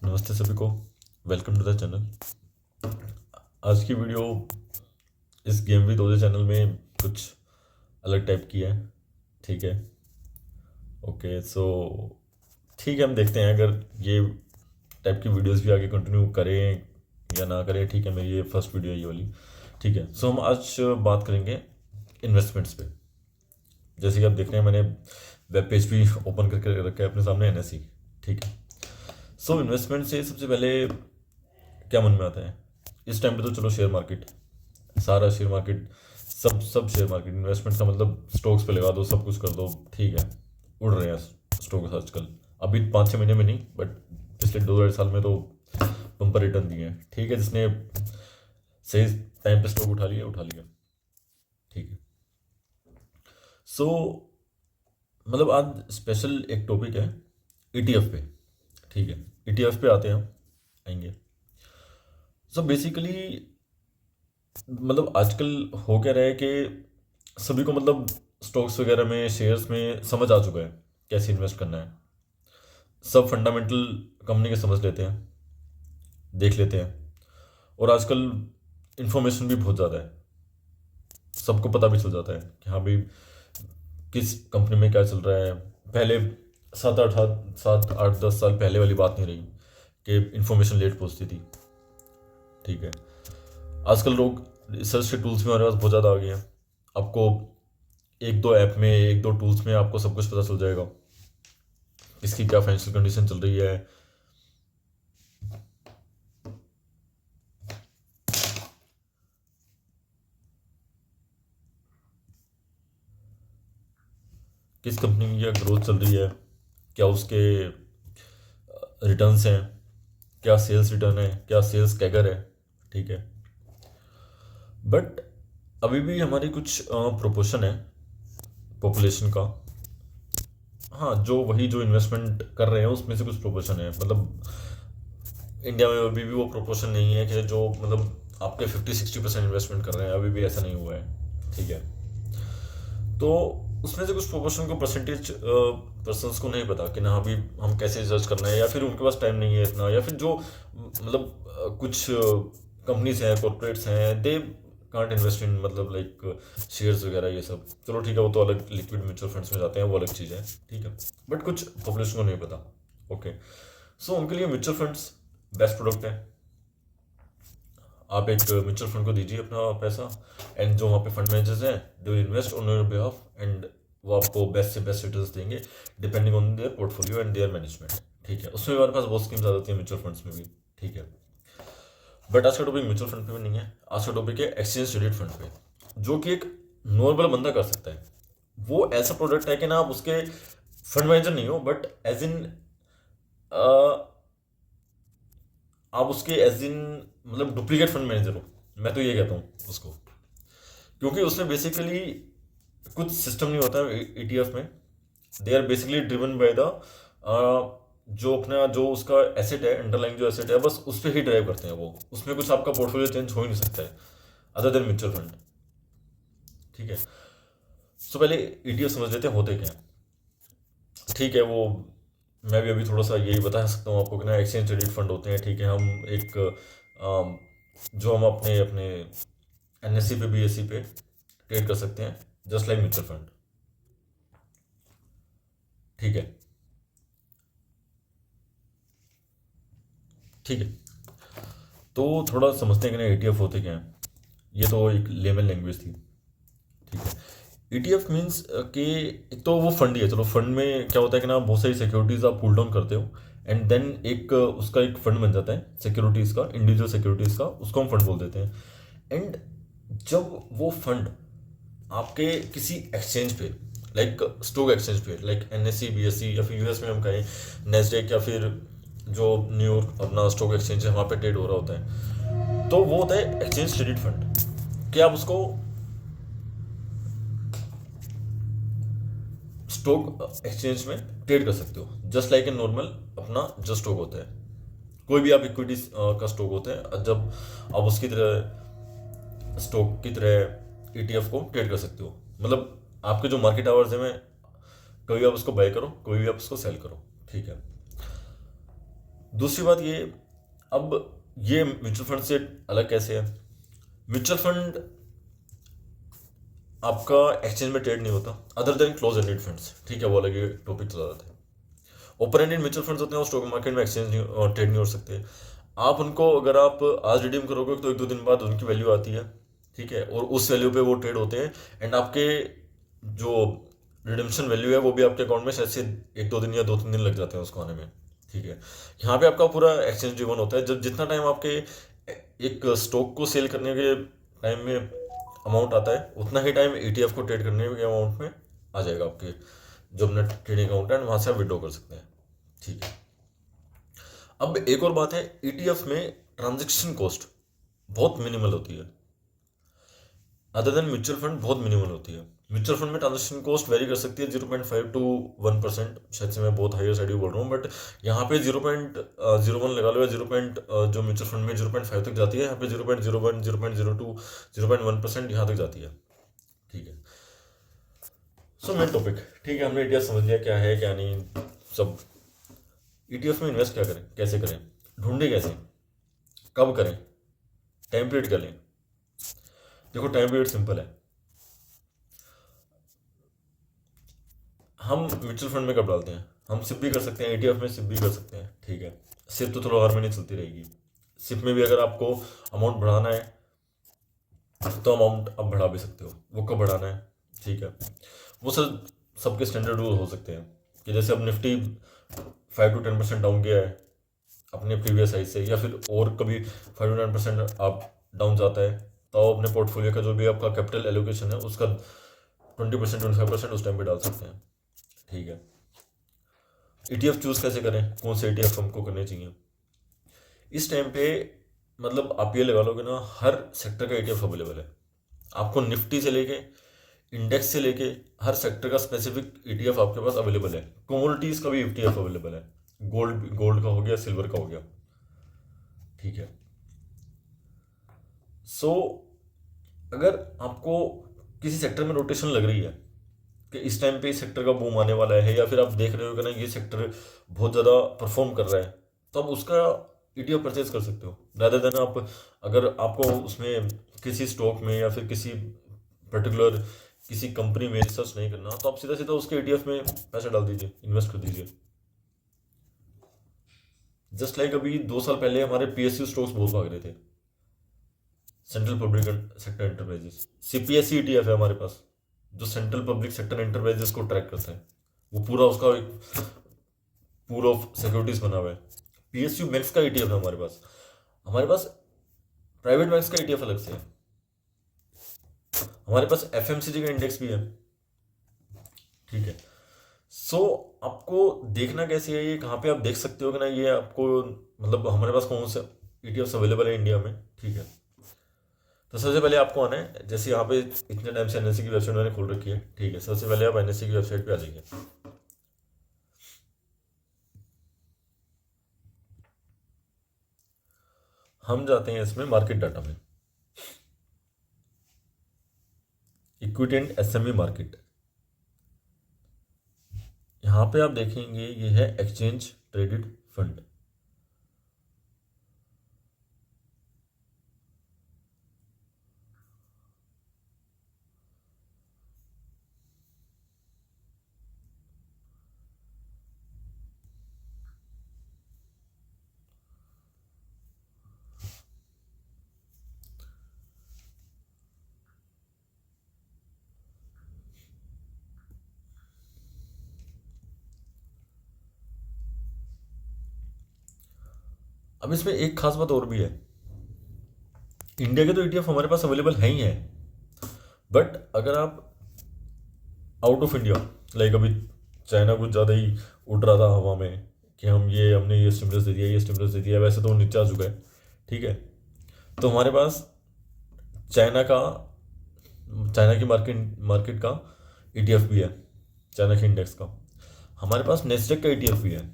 नमस्ते सभी को। Welcome to the channel. आज की वीडियो इस गेम विद ओजे चैनल में कुछ अलग टाइप की है। ठीक है, ओके सो ठीक है, हम देखते हैं अगर ये टाइप की वीडियोस भी आगे कंटिन्यू करें या ना करें। ठीक है, मेरी ये फर्स्ट वीडियो है ये वाली। ठीक है, सो हम आज बात करेंगे इन्वेस्टमेंट्स पे। जैसे कि आप देख रहे हैं, मैंने वेब पेज भी ओपन करके रखा है अपने सामने, NSE। ठीक है, सो इन्वेस्टमेंट से सबसे पहले क्या मन में आता है इस टाइम पे? तो चलो शेयर मार्केट, सारा शेयर मार्केट, सब सब शेयर मार्केट। इन्वेस्टमेंट का मतलब स्टॉक्स पे लगा दो, सब कुछ कर दो। ठीक है, उड़ रहे हैं स्टॉक्स आजकल। अभी 5-6 महीने में नहीं, बट पिछले 2-2.5 साल में तो बम्पर रिटर्न दिए हैं। ठीक है, जिसने सही टाइम पे स्टॉक उठा लिया उठा लिया। ठीक है, सो मतलब आज स्पेशल एक टॉपिक है ETF पे। ठीक है, ETF पे आते हैं हम, आएंगे। सो बेसिकली मतलब आजकल हो क्या रहा है कि सभी को मतलब स्टॉक्स वगैरह में, शेयर्स में समझ आ चुका है कैसे इन्वेस्ट करना है। सब फंडामेंटल कंपनी के समझ लेते हैं, देख लेते हैं। और आजकल इंफॉर्मेशन भी बहुत ज़्यादा है, सबको पता भी चल जाता है कि हाँ भाई किस कंपनी में क्या चल रहा है। पहले 7-8 10 साल पहले वाली बात नहीं रही कि इंफॉर्मेशन लेट पहुंचती थी। ठीक है, आजकल लोग रिसर्च के टूल्स भी हमारे पास बहुत ज़्यादा आ गए हैं। आपको एक दो ऐप में, एक दो टूल्स में आपको सब कुछ पता चल जाएगा, इसकी क्या फाइनेंशियल कंडीशन चल रही है, किस कंपनी की क्या ग्रोथ चल रही है, क्या उसके रिटर्न्स हैं, क्या सेल्स रिटर्न है, क्या सेल्स कैगर है। ठीक है, बट अभी भी हमारी कुछ प्रोपोर्शन है पॉपुलेशन का। हाँ, जो इन्वेस्टमेंट कर रहे हैं उसमें से कुछ प्रोपोर्शन है। मतलब इंडिया में अभी भी वो प्रोपोर्शन नहीं है कि जो मतलब आपके 50-60% इन्वेस्टमेंट कर रहे हैं, अभी भी ऐसा नहीं हुआ है। ठीक है, तो उसमें से कुछ प्रोपोर्शन को, परसेंटेज पर्सनस को नहीं पता कि ना अभी हम कैसे जज करना है, या फिर उनके पास टाइम नहीं है इतना, या फिर जो मतलब कुछ कंपनीज हैं, कॉर्पोरेट्स हैं, दे कांट इन्वेस्ट इन मतलब लाइक शेयर्स वगैरह ये सब। चलो ठीक है, वो तो अलग लिक्विड म्यूचुअल फंड्स में जाते हैं, वो अलग चीज़ है। ठीक है, बट कुछ पॉपुलेशन को नहीं पता। ओके, सो उनके लिए म्यूचुअल फंड्स बेस्ट प्रोडक्ट है। आप एक म्यूचुअल फंड को दीजिए अपना पैसा, एंड जो वहाँ पे फंड मैनेजर्स हैं they invest on your behalf, and वो आपको बेस्ट से बेस्ट रिटर्न्स देंगे depending on their portfolio and there management. ठीक है, उसमें हमारे पास बहुत स्कीम्स आ जाती है म्यूचुअल फंड्स में भी। ठीक है, बट आज का टॉपिक म्यूचुअल फंड पे भी नहीं है। आज का टॉपिक है एक्सचेंज ट्रेडेड फंड पे, जो कि एक नॉर्मल बंदा कर सकता है। वो ऐसा प्रोडक्ट है कि ना आप उसके फंड मैनेजर नहीं हो, बट एज इन आप उसके एज इन मतलब डुप्लीकेट फंड मैनेजर हो। मैं तो ये कहता हूँ उसको, क्योंकि उसमें बेसिकली कुछ सिस्टम नहीं होता है ETF में। They are basically driven by the जो अपना जो उसका एसेट है, अंडरलाइंग जो एसेट है, बस उस पर ही ड्राइव करते हैं वो। उसमें कुछ आपका पोर्टफोलियो चेंज हो ही नहीं सकता है अदर देन म्यूचुअल फंड। ठीक है, सो पहले ETF समझ लेते हैं होते क्या हैं। ठीक है, वो मैं भी अभी थोड़ा सा यही बता सकता हूँ आपको कि ना एक्सचेंज ट्रेडेड फंड होते हैं। ठीक है, हम एक जो हम अपने अपने NSE पे, BSE पे ट्रेड कर सकते हैं, जस्ट लाइक म्यूचुअल फंड। ठीक है, ठीक है, तो थोड़ा समझते हैं कि ना ETF होते क्या हैं। ये तो एक लेमन लैंग्वेज थी। ठीक है, ETF मीन्स कि एक तो वो फंड ही है। चलो, फंड में क्या होता है कि ना बहुत सारी सिक्योरिटीज आप पुल डाउन करते हो, एंड देन एक उसका एक फंड बन जाता है सिक्योरिटीज का, इंडिविजुअल सिक्योरिटीज का, उसको हम फंड बोल देते हैं। एंड जब वो फंड आपके किसी एक्सचेंज पे, लाइक स्टॉक एक्सचेंज पे, लाइक NSE, BSE, या फिर US में हम कहें नेस्डेक, या फिर जो न्यूयॉर्क अपना स्टॉक एक्सचेंज है वहाँ पे ट्रेड हो रहा होता है, तो वो होता है एक्सचेंज ट्रेडेड फंड। कि आप उसको स्टॉक एक्सचेंज में ट्रेड कर सकते हो, जस्ट लाइक ए नॉर्मल अपना जो स्टॉक होता है। कोई भी आप इक्विटी का स्टॉक होता है, जब आप उसकी तरह स्टॉक की तरह ETF को ट्रेड कर सकते हो। मतलब आपके जो मार्केट आवर्स है में कभी आप उसको बाय करो, कभी भी आप उसको सेल करो। ठीक है, दूसरी बात ये, अब ये म्यूचुअल फंड से अलग कैसे है? म्यूचुअल फंड आपका एक्सचेंज में ट्रेड नहीं होता other than close ended funds, ठीक है, वो अलग टॉपिक चला जाता है। ओपन एंडेड म्यूचुअल फंड्स होते हैं, वो स्टॉक मार्केट में एक्सचेंज नहीं, ट्रेड नहीं हो सकते। आप उनको अगर आप आज रिडीम करोगे तो 1-2 दिन बाद उनकी वैल्यू आती है, ठीक है, और उस वैल्यू पे वो ट्रेड होते हैं, एंड आपके जो रिडम्शन वैल्यू है वो भी आपके अकाउंट में शायद से 1-2 दिन या 2-3 दिन लग जाते हैं उसको आने में, ठीक है। यहाँ पे आपका पूरा एक्सचेंज ड्रिवन होता है, जब जितना टाइम आपके एक स्टॉक को सेल करने के टाइम में अमाउंट आता है उतना ही टाइम ETF को ट्रेड करने के अमाउंट में आ जाएगा आपके जो अपना ट्रेडिंग अकाउंट है, वहाँ से आप विड्रॉ कर सकते हैं, ठीक है। अब एक और बात है, ETF में ट्रांजेक्शन कॉस्ट बहुत मिनिमल होती है, अदर देन म्यूचुअल फंड बहुत मिनिमल होती है। म्यूचुअल फंड में ट्रांजेक्शन कॉस्ट वेरी कर सकती है 0.5 to 1%, शायद से मैं बहुत हायर साइड बोल रहा हूँ, बट यहाँ पे 0.01 लगा लो, या जो म्यूचुअल फंड में 0.5 तक जाती है, यहाँ पे 0.01, 0.02, 0.1% यहाँ तक जाती है, ठीक है। सो मेन टॉपिक, ठीक है, हमने ETF समझ लिया क्या है क्या नहीं सब। ETF में इन्वेस्ट क्या करें, कैसे करें, ढूंढे कैसे, कब करें, टाइम पीरियड क्या लें? देखो टाइम पीरियड सिंपल है, हम म्यूचुअल फंड में कब डालते हैं? हम सिप भी कर सकते हैं, ETF में सिप भी कर सकते हैं, ठीक है। सिप तो थोड़ा हर महीने चलती रहेगी। सिप में भी अगर आपको अमाउंट बढ़ाना है तो अमाउंट आप बढ़ा भी सकते हो, वो कब बढ़ाना है, ठीक है, वो सर सबके स्टैंडर्ड रूल हो सकते हैं कि जैसे अब निफ्टी 5 to 10% डाउन गया है अपने प्रीवियस हाई से, या फिर और कभी 5 to 10% आप डाउन जाता है, तो अपने पोर्टफोलियो का जो भी आपका कैपिटल एलोकेशन है उसका 20%, 25% उस टाइम पे डाल सकते हैं, ठीक है। ETF चूज़ कैसे करें, कौन से ETF हमको करने चाहिए? इस टाइम पे मतलब आप ये लगा लोगे ना, हर सेक्टर का ETF अवेलेबल है आपको, निफ्टी से लेके इंडेक्स से लेके हर सेक्टर का स्पेसिफिक ETF आपके पास अवेलेबल है। कमोडिटीज का भी ETF अवेलेबल है, गोल्ड का हो गया, सिल्वर का हो गया, ठीक है। सो अगर आपको किसी सेक्टर में रोटेशन लग रही है कि इस टाइम पे इस सेक्टर का बूम आने वाला है, या फिर आप देख रहे हो कि ना ये सेक्टर बहुत ज़्यादा परफॉर्म कर रहा है, तो आप उसका ETF परचेज कर सकते हो, रादर देन आप अगर आपको उसमें किसी स्टॉक में या फिर किसी पर्टिकुलर किसी कंपनी में रिसर्च नहीं करना, तो आप सीधा सीधा उसके ETF में पैसा डाल दीजिए, इन्वेस्ट कर दीजिए। जस्ट लाइक अभी 2 साल पहले हमारे PSU स्टॉक्स बहुत भाग रहे थे, central public sector enterprises, CPSE ETF है हमारे पास, जो सेंट्रल पब्लिक सेक्टर एंटरप्राइजेस को ट्रैक करता है, वो पूरा उसका एक पूल ऑफ सिक्योरिटीज बना हुआ है। PSU मैक्स का ETF है हमारे पास प्राइवेट बैंक्स का ETF अलग से है, हमारे पास FMCG का इंडेक्स भी है, ठीक है। सो आपको देखना कैसे है, ये कहाँ पे आप देख सकते हो कि ना ये आपको मतलब हमारे पास कौन सा ETFs अवेलेबल है इंडिया में, ठीक है। तो सबसे पहले आपको आना है, जैसे यहाँ पे इतने टाइम से NSE की वेबसाइट मैंने खोल रखी है, ठीक है, सबसे पहले आप NSE की वेबसाइट पे आ जाइए। हम जाते हैं इसमें मार्केट डाटा में, इक्विटी एंड SME मार्केट। यहाँ पे आप देखेंगे ये है एक्सचेंज ट्रेडेड फंड, अब इसमें एक खास बात और भी है, इंडिया के तो ETF हमारे पास अवेलेबल है ही है, बट अगर आप आउट ऑफ इंडिया, लाइक अभी चाइना कुछ ज़्यादा ही उड़ रहा था हवा में कि हमने ये स्टिमुलस दे दिया, ये स्टिमुलस दे दिया, वैसे तो वो नीचे आ चुका है, ठीक है। तो हमारे पास चाइना का चाइना की मार्केट मार्केट का ETF भी है, चाइना के इंडेक्स का। हमारे पास नेस्डेक का ETF भी है।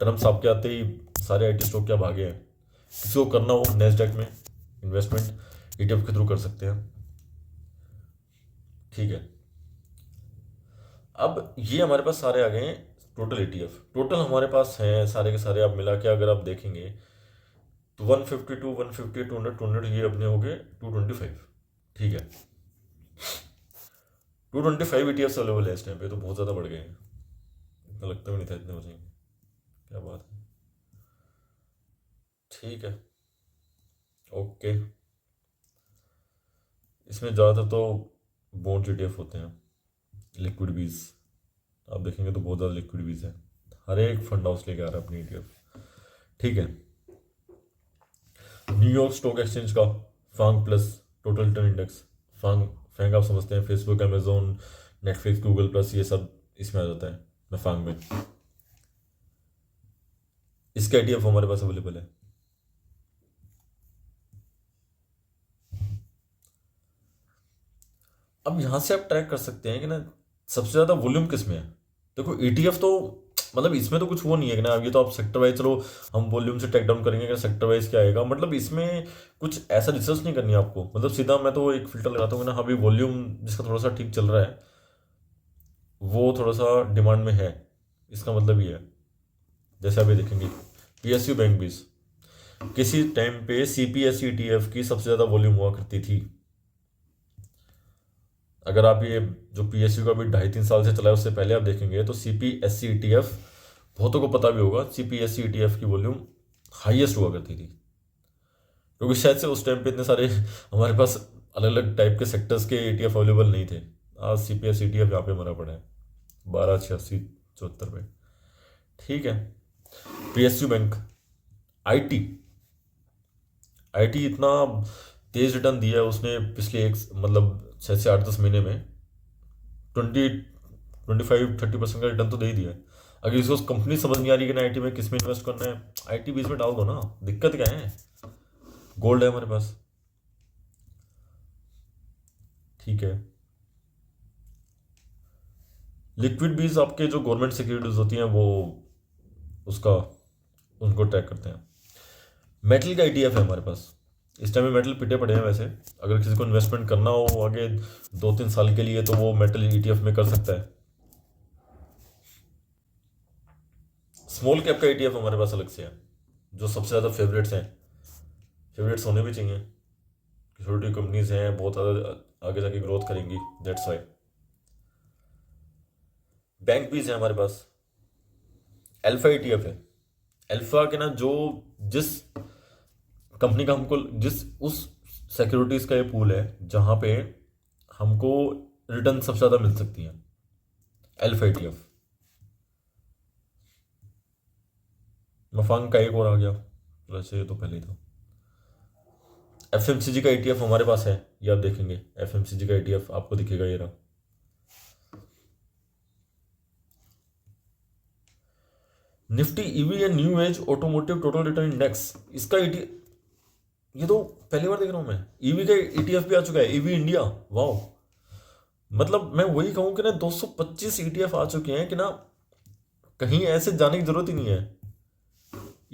ट्रम्प साहब के आते ही सारे IT स्टॉक क्या भागे हैं, किसी को करना हो नेस्डेक में इन्वेस्टमेंट ETF के थ्रू कर सकते हैं, ठीक है। अब ये हमारे पास सारे आ गए हैं टोटल ETF टोटल हमारे पास है सारे के सारे, आप मिला के अगर आप देखेंगे तो 152, 150, 200, 200, ये अपने हो गए 225। ठीक है, 225 ETFs अवेलेबल है इस टाइम पे, तो बहुत ज़्यादा बढ़ गए हैं। इतना लगता भी नहीं था इतने हो जाएंगे। क्या बात है। ठीक है, ओके। इसमें ज़्यादातर तो बॉन्ड ETF होते हैं, लिक्विड बीज। आप देखेंगे तो बहुत ज़्यादा लिक्विड बीज है, हर एक फंड हाउस लेके आ रहा है अपनी ETF। ठीक है, न्यूयॉर्क स्टॉक एक्सचेंज का FANG plus total return index. FANG FANG आप समझते हैं, Facebook, Amazon, Netflix, Google plus, ये सब इसमें आ जाता है मैं फांग में। इसका ETF हमारे पास अवेलेबल है। अब यहाँ से आप ट्रैक कर सकते हैं कि ना सबसे ज़्यादा वॉल्यूम किस में है। देखो ETF तो मतलब इसमें तो कुछ वो नहीं है कि ना, अब ये तो आप सेक्टर वाइज, चलो हम वॉल्यूम से टैक डाउन करेंगे कि सेक्टर वाइज क्या आएगा, मतलब इसमें कुछ ऐसा रिसर्च नहीं करनी है आपको। मतलब सीधा मैं तो एक फिल्टर लगाता हूँ कि ना अभी वॉल्यूम जिसका थोड़ा सा ठीक चल रहा है वो थोड़ा सा डिमांड में है, इसका मतलब ये है। जैसे अभी देखेंगे PSU बैंक बीस, किसी टाइम पे CPSE ETF की सबसे ज़्यादा वॉल्यूम हुआ करती थी। अगर आप ये जो PSU का भी 2.5-3 साल से चला है उससे पहले आप देखेंगे तो CPSE ETF, बहुतों को पता भी होगा, CPSE ETF की वॉल्यूम हाईएस्ट हुआ करती थी, क्योंकि शायद से उस टाइम पे इतने सारे हमारे पास अलग अलग टाइप के सेक्टर्स के ETF अवेलेबल नहीं थे। आज CPSE ETF यहाँ पे मरा पड़ा है 128674 पे। ठीक है, PSU बैंक, IT, IT इतना तेज रिटर्न दिया है उसने पिछले एक मतलब 6 से 8-10 महीने में, 25-30% का रिटर्न तो दे ही दिया है। अगर इसको कंपनी समझ नहीं आ रही कि ना IT में किस में इन्वेस्ट करना है, IT बीच में डाल दो ना, दिक्कत क्या है। गोल्ड है हमारे पास। ठीक है, लिक्विड बीज आपके जो गवर्नमेंट सिक्योरिटीज होती हैं वो उसका उनको ट्रैक करते हैं। मेटल का ETF है हमारे पास। इस टाइम में मेटल पिटे पड़े हैं वैसे, अगर किसी को इन्वेस्टमेंट करना हो आगे 2-3 साल के लिए तो वो मेटल ETF में कर सकता है। स्मॉल कैप का ETF हमारे पास अलग से है, जो सबसे ज़्यादा फेवरेट्स हैं, फेवरेट्स होने भी चाहिए। छोटी कंपनीज हैं, बहुत ज़्यादा आगे जाके ग्रोथ करेंगी, दैट्स वाई। बैंक भी है हमारे पास, अल्फा ETF है। अल्फा के ना जो जिस कंपनी का हमको जिस उस सिक्योरिटीज का ये पूल है जहाँ पे हमको रिटर्न सबसे ज़्यादा मिल सकती है, अल्फा ETF। मफांग का एक और आ गया, वैसे ये तो पहले ही था। FMCG का ETF हमारे पास है, ये आप देखेंगे FMCG का ETF आपको दिखेगा, ये रहा। Nifty EV and new age automotive total return index, इसका ETF ये तो पहली बार देख रहा हूँ मैं। EV का ETF भी आ चुका है, EV इंडिया, वाह। मतलब मैं वही कहूँ कि ना 225 ETF आ चुके हैं कि ना, कहीं ऐसे जाने की जरूरत ही नहीं है।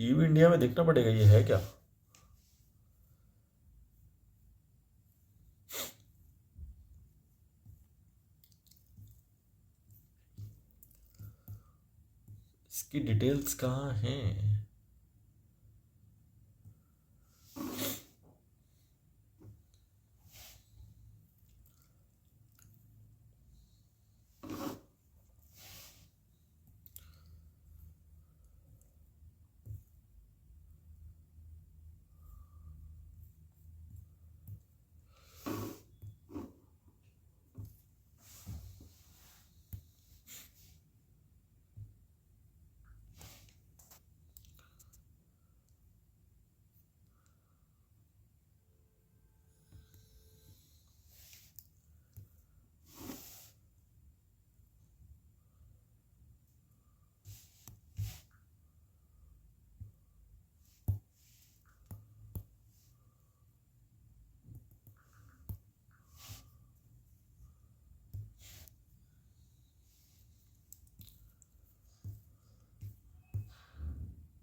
EV इंडिया में देखना पड़ेगा ये है क्या। इसकी डिटेल्स कहाँ हैं।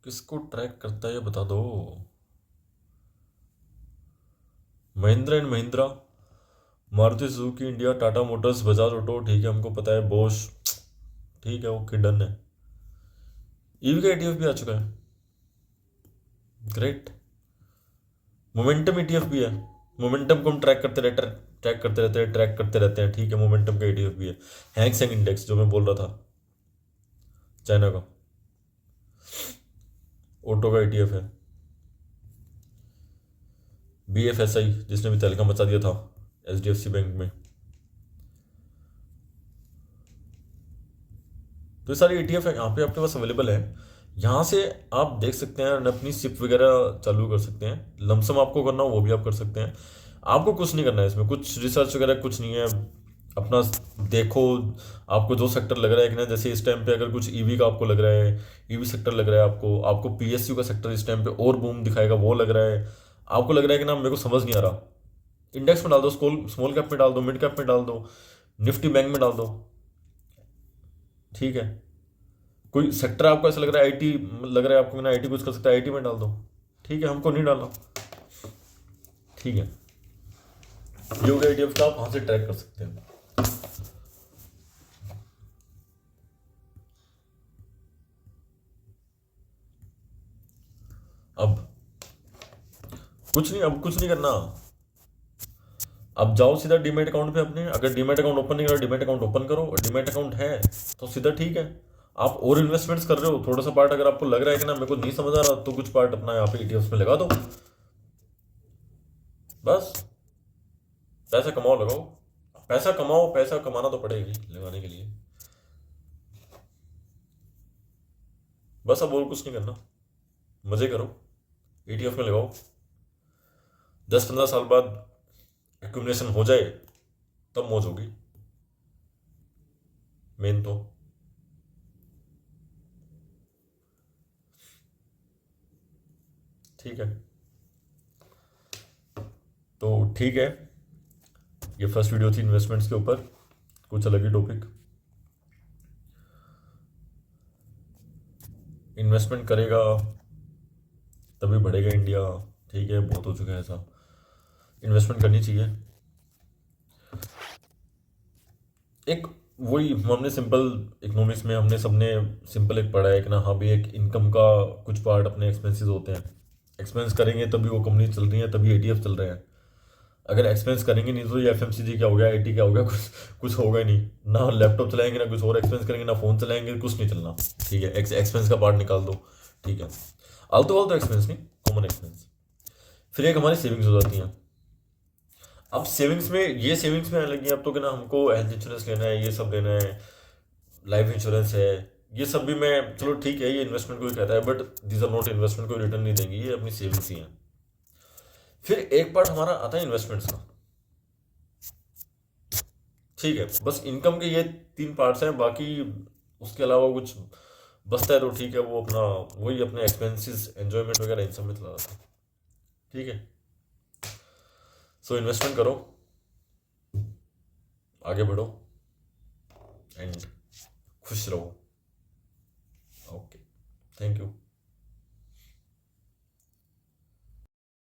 किसको ट्रैक करता है ये बता दो। Mahindra and Mahindra, Maruti Suzuki India, Tata Motors, Bajaj auto, ठीक है हमको पता है, बोश, ठीक है ओके डन है। ईवी का ETF भी आ चुका है, ग्रेट। मोमेंटम ETF भी है, मोमेंटम को हम ट्रैक करते रहते हैं, ठीक है। मोमेंटम का ETF भी है। हैंग सेंग इंडेक्स जो मैं बोल रहा था, चाइना का, ऑटो का ETF है। BFSI जिसने भी तहलका मचा दिया था HDFC बैंक में। तो ये सारी ETF है यहाँ पे आपके पास अवेलेबल है। यहाँ से आप देख सकते हैं और अपनी सिप वगैरह चालू कर सकते हैं। लमसम आपको करना हो वो भी आप कर सकते हैं। आपको कुछ नहीं करना है इसमें, कुछ रिसर्च वगैरह कुछ नहीं है। अपना देखो, आपको जो सेक्टर लग रहा है कि ना, जैसे इस टाइम पे अगर कुछ ईवी का आपको लग रहा है, ईवी सेक्टर लग रहा है आपको PSU का सेक्टर इस टाइम पे और बूम दिखाएगा वो लग रहा है, आपको लग रहा है कि ना मेरे को समझ नहीं आ रहा, इंडेक्स में डाल दो, स्मॉल कैप में डाल दो, मिड कैप में डाल दो, निफ्टी बैंक में डाल दो, ठीक है। कोई सेक्टर आपको ऐसा लग रहा है IT लग रहा है आपको ना, IT कुछ कर सकता है, IT में डाल दो, ठीक है। हमको नहीं डालना, ठीक है। ये हो गया ETF का, आप वहां से ट्रैक कर सकते हैं। अब अब कुछ नहीं करना। अब जाओ सीधा डीमेट अकाउंट पे अपने, अगर डीमेट अकाउंट ओपन नहीं करा, डीमेट अकाउंट ओपन करो, और डीमेट अकाउंट है तो सीधा ठीक है। आप और इन्वेस्टमेंट्स कर रहे हो, थोड़ा सा पार्ट अगर आपको लग रहा है कि ना मेरे को नहीं समझ आ रहा, तो कुछ पार्ट अपना यहाँ पे ETFs में लगा दो, बस। पैसा कमाओ, लगाओ, पैसा कमाओ, पैसा कमाना तो पड़ेगा ही लगाने के लिए, बस। अब और कुछ नहीं करना, मजे करो, ETF में लगाओ। 10-15 साल बाद एक्यूमुलेशन हो जाए तब मौज होगी, मेन तो। ठीक है, तो ठीक है, ये फर्स्ट वीडियो थी इन्वेस्टमेंट्स के ऊपर, कुछ अलग ही टॉपिक। इन्वेस्टमेंट करेगा तभी बढ़ेगा इंडिया, ठीक है। बहुत हो चुका है ऐसा, इन्वेस्टमेंट करनी चाहिए। एक वही हमने सिंपल इकोनॉमिक्स में हमने सबने सिंपल एक पढ़ा है कि ना, हाँ भी एक इनकम का कुछ पार्ट अपने एक्सपेंसेस होते हैं। एक्सपेंस करेंगे तभी वो कंपनी चल रही है, तभी ETF चल रहे हैं। अगर एक्सपेंस करेंगे नहीं तो ये FMCG क्या हो गया, IT क्या हो गया, कुछ होगा ही नहीं ना। लैपटॉप चलाएंगे ना, कुछ और एक्सपेंस करेंगे ना, फोन चलाएंगे, कुछ नहीं चलना, ठीक है। एक्सपेंस का पार्ट निकाल दो, ठीक है। आलतू फालतू एक्सपेंस नहीं, कॉमन एक्सपेंस। फिर एक हमारी सेविंग्स हो जाती हैं। अब सेविंग्स में ये सेविंग्स में आने लगी अब तो कि ना, हमको हेल्थ इंश्योरेंस लेना है, ये सब लेना है, लाइफ इंश्योरेंस है, ये सब भी मैं, चलो ठीक है, ये इन्वेस्टमेंट को ही कहता है, but these are not investment, कोई रिटर्न नहीं देंगी, ये अपनी सेविंग्स ही हैं। फिर एक पार्ट हमारा आता है इन्वेस्टमेंट्स का, ठीक है। बस इनकम के ये 3 पार्ट्स हैं, बाकी उसके अलावा कुछ बचता है तो ठीक है, वो अपना वही अपने एक्सपेंसेस एंजॉयमेंट वगैरह इन सब में चला जाता है, ठीक है। सो इन्वेस्टमेंट करो, आगे बढ़ो एंड खुश रहो। Okay, thank you.